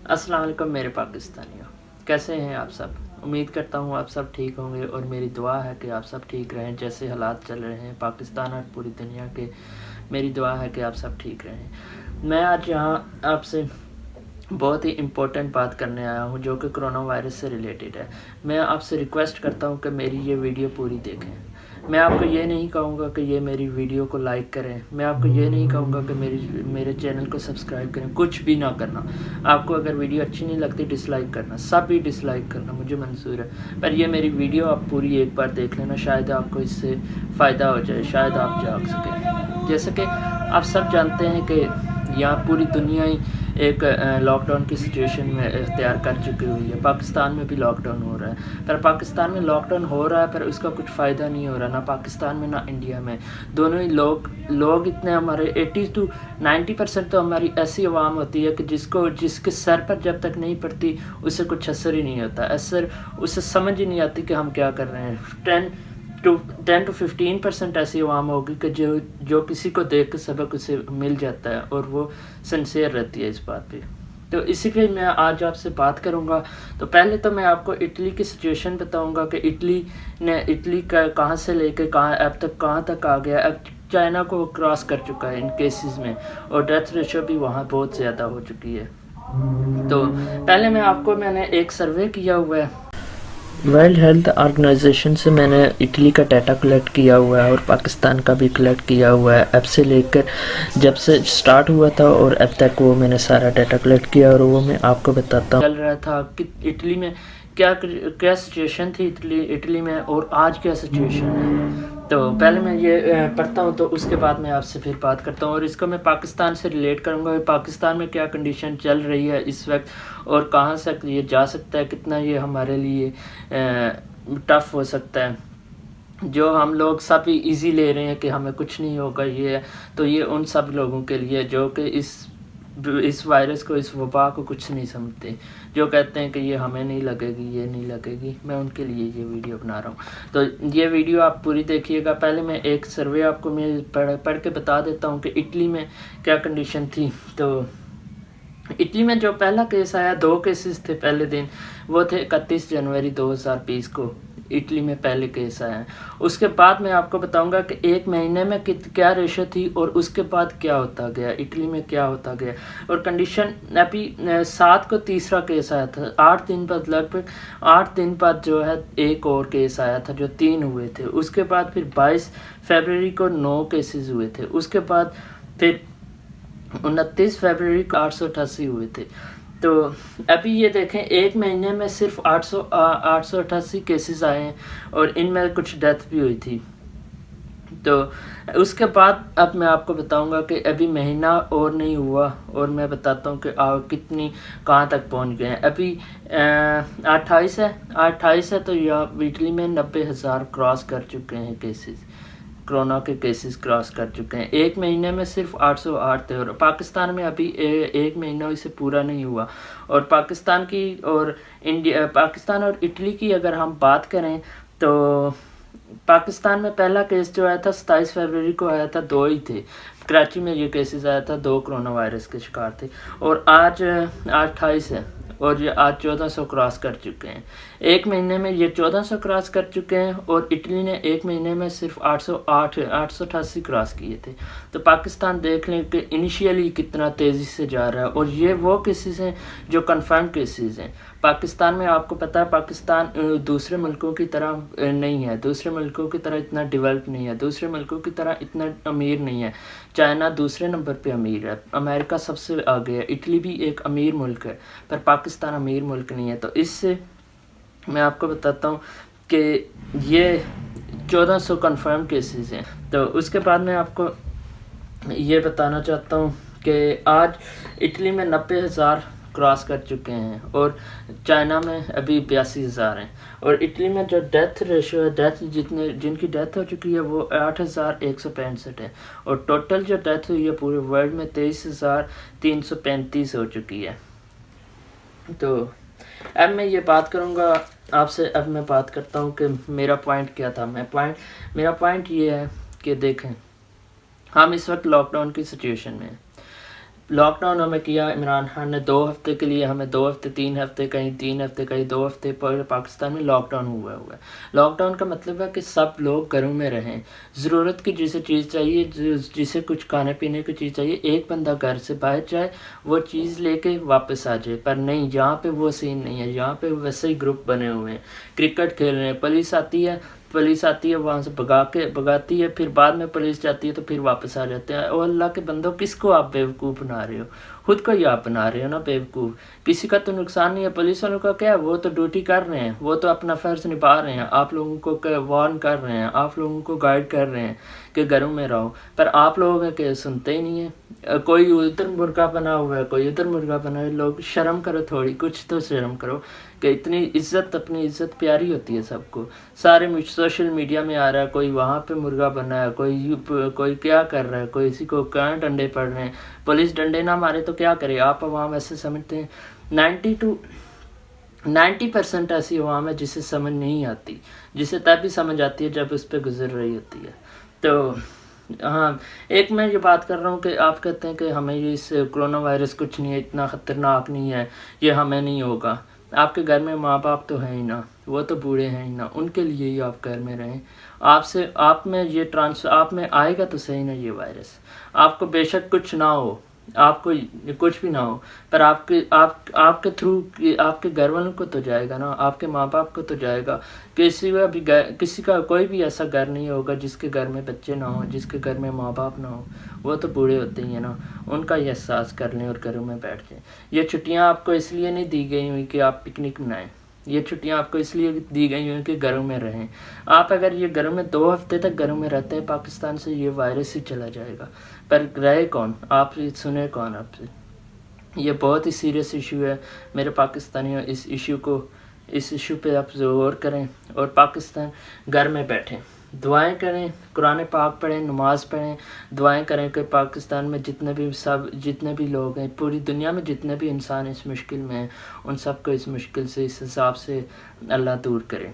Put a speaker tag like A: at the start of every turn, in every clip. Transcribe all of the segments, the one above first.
A: अस्सलाम वालेकुम मेरे पाकिस्तानियों, कैसे हैं आप सब। उम्मीद करता हूँ आप सब ठीक होंगे और मेरी दुआ है कि आप सब ठीक रहें। जैसे हालात चल रहे हैं पाकिस्तान और पूरी दुनिया के, मेरी दुआ है कि आप सब ठीक रहें। मैं आज यहाँ आपसे बहुत ही इम्पोर्टेंट बात करने आया हूँ जो कि कोरोना वायरस से रिलेटेड है। मैं आपसे रिक्वेस्ट करता हूँ कि मेरी ये वीडियो पूरी देखें। मैं आपको ये नहीं कहूँगा कि ये मेरी वीडियो को लाइक करें, मैं आपको ये नहीं कहूँगा कि मेरे चैनल को सब्सक्राइब करें, कुछ भी ना करना। आपको अगर वीडियो अच्छी नहीं लगती डिसलाइक करना, सब भी डिसलाइक करना, मुझे मंजूर है। पर ये मेरी वीडियो आप पूरी एक बार देख लेना, शायद आपको इससे फ़ायदा हो जाए, शायद आप जाग सकें। जैसे कि आप सब जानते हैं कि यहाँ पूरी दुनिया ही एक लॉकडाउन की सिचुएशन में इख्तियार कर चुकी हुई है। पाकिस्तान में भी लॉकडाउन हो रहा है, पर पाकिस्तान में लॉकडाउन हो रहा है पर उसका कुछ फ़ायदा नहीं हो रहा, ना पाकिस्तान में ना इंडिया में। दोनों ही लोग इतने, हमारे 80 to 90% तो हमारी ऐसी आवाम होती है कि जिसके सर पर जब तक नहीं पड़ती उससे कुछ असर ही नहीं होता, उससे समझ ही नहीं आती कि हम क्या कर रहे हैं। 10 to 15% ऐसी आवाम होगी कि जो किसी को देख कर सबक उसे मिल जाता है और वो सिंसियर रहती है इस बात पे। तो इसी पे मैं आज आपसे बात करूंगा। तो पहले तो मैं आपको इटली की सिचुएशन बताऊंगा कि इटली का कहाँ से लेकर अब तक कहाँ तक आ गया। अब चाइना को क्रॉस कर चुका है इन केसेस में, और डेथ रेशो भी वहाँ बहुत ज़्यादा हो चुकी है। तो पहले मैंने एक सर्वे किया हुआ है वर्ल्ड हेल्थ ऑर्गेनाइजेशन से, मैंने इटली का डाटा कलेक्ट किया हुआ है और पाकिस्तान का भी कलेक्ट किया हुआ है। अब से लेकर जब से स्टार्ट हुआ था और अब तक वो मैंने सारा डाटा कलेक्ट किया और वो मैं आपको बताता हूँ। चल रहा था कि इटली में क्या सिचुएशन थी इटली में और आज क्या सिचुएशन है। तो पहले मैं ये पढ़ता हूँ तो उसके बाद मैं आपसे फिर बात करता हूँ, और इसको मैं पाकिस्तान से रिलेट करूँगा। पाकिस्तान में क्या कंडीशन चल रही है इस वक्त और कहाँ से ये जा सकता है, कितना ये हमारे लिए टफ हो सकता है। जो हम लोग सब इजी ले रहे हैं कि हमें कुछ नहीं होगा, ये तो ये उन सब लोगों के लिए जो कि इस वायरस को, इस वबा को कुछ नहीं समझते, जो कहते हैं कि ये हमें नहीं लगेगी, ये नहीं लगेगी। मैं उनके लिए ये वीडियो बना रहा हूँ, तो ये वीडियो आप पूरी देखिएगा। पहले मैं एक सर्वे आपको मैं पढ़ के बता देता हूँ कि इटली में क्या कंडीशन थी। तो इटली में जो पहला केस आया, 2 केसेस थे पहले दिन, वो थे 31 जनवरी 2020 को इटली में पहले केस आया है। उसके बाद मैं आपको बताऊंगा कि एक महीने में क्या रेशो थी और उसके बाद क्या होता गया, इटली में क्या होता गया। और कंडीशन अभी 7 को तीसरा केस आया था, 8 दिन बाद, लगभग 8 दिन बाद जो है एक और केस आया था, जो 3 हुए थे। उसके बाद फिर 22 फरवरी को 9 केसेस हुए थे। उसके बाद फिर 29 फरवरी को 888 हुए थे। तो अभी ये देखें, एक महीने में सिर्फ 888 केसेस आए हैं और इनमें कुछ डेथ भी हुई थी। तो उसके बाद अब मैं आपको बताऊंगा कि अभी महीना और नहीं हुआ और मैं बताता हूँ कि कहाँ तक पहुँच गए हैं। अभी 28 है तो यहाँ इटली में 90,000 क्रॉस कर चुके हैं केसेस, कोरोना के केसेस क्रॉस कर चुके हैं। एक महीने में सिर्फ 808 थे और पाकिस्तान में अभी एक महीना इसे पूरा नहीं हुआ। और पाकिस्तान और इटली की अगर हम बात करें तो पाकिस्तान में पहला केस जो आया था 27 फरवरी को आया था, 2 ही थे। कराची में ये केसेस आया था, 2 कोरोना वायरस के शिकार थे। और आज 28 है और ये आज 1400 क्रॉस कर चुके हैं। एक महीने में ये 1400 क्रॉस कर चुके हैं और इटली ने एक महीने में सिर्फ 888 क्रॉस किए थे। तो पाकिस्तान देख लें कि इनिशियली कितना तेज़ी से जा रहा है। और ये वो केसेस हैं जो कंफर्म केसेस हैं। पाकिस्तान में आपको पता है, पाकिस्तान दूसरे मुल्कों की तरह नहीं है, दूसरे मुल्कों की तरह इतना डेवलप नहीं है, दूसरे मुल्कों की तरह इतना अमीर नहीं है। चाइना दूसरे नंबर पे अमीर है, अमेरिका सबसे आगे है, इटली भी एक अमीर मुल्क है, पर पाकिस्तान अमीर मुल्क नहीं है। तो इससे मैं आपको बताता हूँ कि ये 1400 कंफर्म केसेस हैं। तो उसके बाद मैं आपको ये बताना चाहता हूँ कि आज इटली में 90,000 क्रॉस कर चुके हैं और चाइना में अभी 82,000 हैं। और इटली में जो डेथ रेशो है, जिनकी डेथ हो चुकी है वो 8,165 है। और टोटल जो डेथ हुई है पूरे वर्ल्ड में 23,335 हो चुकी है। तो अब मैं ये बात करूँगा आपसे। अब मैं बात करता हूँ कि मेरा पॉइंट क्या था। मेरा पॉइंट ये है कि देखें, हम इस वक्त लॉकडाउन की सिचुएशन में हैं। لاک ڈاؤن ہمیں کیا عمران خان نے 2 ہفتے کے لیے، ہمیں 2 ہفتے 3 ہفتے کہیں 3 ہفتے کہیں 2 ہفتے پر پاکستان میں لاک ڈاؤن ہوا ہے۔ لاک ڈاؤن کا مطلب ہے کہ سب لوگ گھروں میں رہیں، ضرورت کی جسے چیز چاہیے، جسے کچھ کھانے پینے کی چیز چاہیے، ایک بندہ گھر سے باہر جائے وہ چیز لے کے واپس آ جائے۔ پر نہیں، یہاں پہ وہ سین نہیں ہے، یہاں پہ ویسے ہی گروپ بنے ہوئے ہیں، کرکٹ کھیل رہے ہیں، پولیس آتی ہے وہاں سے بھگاتی ہے، پھر بعد میں پولیس جاتی ہے تو پھر واپس آ جاتے ہیں۔ اور اللہ کے بندوں، کس کو آپ بیوقوف بنا رہے ہو؟ خود کو ہی آپ بنا رہے ہو نا بیوقوف۔ کسی کا تو نقصان نہیں ہے، پولیس والوں کا کیا ہے، وہ تو ڈیوٹی کر رہے ہیں، وہ تو اپنا فرض نبھا رہے ہیں، آپ لوگوں کو وارن کر رہے ہیں، آپ لوگوں کو گائیڈ کر رہے ہیں کہ گھروں میں رہو، پر آپ لوگ ہیں کہ سنتے ہی نہیں ہیں۔ کوئی ادھر مرغا بنا ہوا ہے، کوئی ادھر مرغا بنا ہے۔ لوگ شرم کرو تھوڑی، کچھ تو شرم کرو کہ اتنی عزت، اپنی عزت پیاری ہوتی ہے سب کو۔ سارے سوشل میڈیا میں آ رہا ہے، کوئی وہاں پہ مرغا بنا ہے، کوئی کیا کر رہا ہے، کوئی اسی کو کہاں ڈنڈے پڑ رہے ہیں۔ پولیس ڈنڈے نہ مارے تو کیا کرے؟ آپ عوام ایسے سمجھتے ہیں؟ 90% ایسی عوام ہے جسے سمجھ نہیں آتی، جسے تب بھی سمجھ آتی ہے جب اس پہ گزر رہی ہوتی ہے۔ تو ہاں، ایک میں یہ بات کر رہا ہوں کہ آپ کہتے ہیں کہ ہمیں یہ اس کرونا وائرس کچھ نہیں ہے، اتنا خطرناک نہیں ہے، یہ ہمیں نہیں ہوگا۔ آپ کے گھر میں ماں باپ تو ہیں ہی نا، وہ تو بوڑھے ہیں ہی نا، ان کے لیے ہی آپ گھر میں رہیں۔ آپ میں آئے گا تو صحیح نا یہ وائرس، آپ کو بے شک کچھ نہ ہو، آپ کو کچھ بھی نہ ہو، پر آپ کے تھرو آپ کے گھر والوں کو تو جائے گا نا، آپ کے ماں باپ کو تو جائے گا۔ کسی کا کوئی بھی ایسا گھر نہیں ہوگا جس کے گھر میں بچے نہ ہوں، جس کے گھر میں ماں باپ نہ ہوں، وہ تو بوڑھے ہوتے ہی ہیں نا، ان کا یہ احساس کر لیں اور گھروں میں بیٹھ جائیں۔ یہ چھٹیاں آپ کو اس لیے نہیں دی گئی ہوئی کہ آپ پکنک منائیں، یہ چھٹیاں آپ کو اس لیے دی گئی ہیں کہ گھروں میں رہیں۔ آپ اگر یہ گھروں میں 2 ہفتے تک گھروں میں رہتے ہیں، پاکستان سے یہ وائرس ہی چلا جائے گا، پر رہے کون؟ آپ سنے کون آپ سے؟ یہ بہت ہی سیریس ایشو ہے میرے پاکستانیوں، اس ایشو پہ آپ غور کریں اور پاکستان گھر میں بیٹھیں، دعائیں کریں، قرآن پاک پڑھیں، نماز پڑھیں، دعائیں کریں کہ پاکستان میں جتنے بھی لوگ ہیں، پوری دنیا میں جتنے بھی انسان اس مشکل میں ہیں، ان سب کو اس مشکل سے، اس حساب سے اللہ دور کرے۔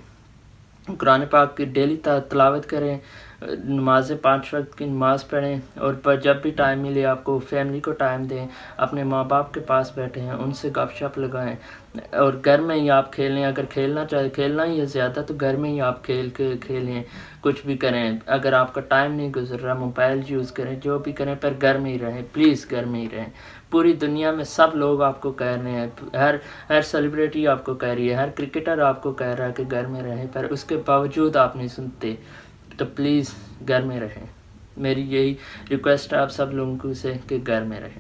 A: قرآن پاک کی ڈیلی تلاوت کریں، نمازیں 5 وقت کی نماز پڑھیں، اور جب بھی ٹائم ملے آپ کو فیملی کو ٹائم دیں، اپنے ماں باپ کے پاس بیٹھے ہیں، ان سے گپ شپ لگائیں، اور گھر میں ہی آپ کھیلیں، اگر کھیلنا ہی ہے زیادہ تو گھر میں ہی آپ کھیلیں، کچھ بھی کریں۔ اگر آپ کا ٹائم نہیں گزر رہا، موبائل یوز کریں، جو بھی کریں، پر گھر میں ہی رہیں، پلیز گھر میں ہی رہیں۔ پوری دنیا میں سب لوگ آپ کو کہہ رہے ہیں، ہر سیلیبریٹی آپ کو کہہ رہی ہے، ہر کرکٹر آپ کو کہہ رہا ہے کہ گھر میں رہیں، پر اس کے باوجود آپ نہیں سنتے، تو پلیز گھر میں رہیں۔ میری یہی ریکویسٹ ہے آپ سب لوگوں سے کہ گھر میں رہیں۔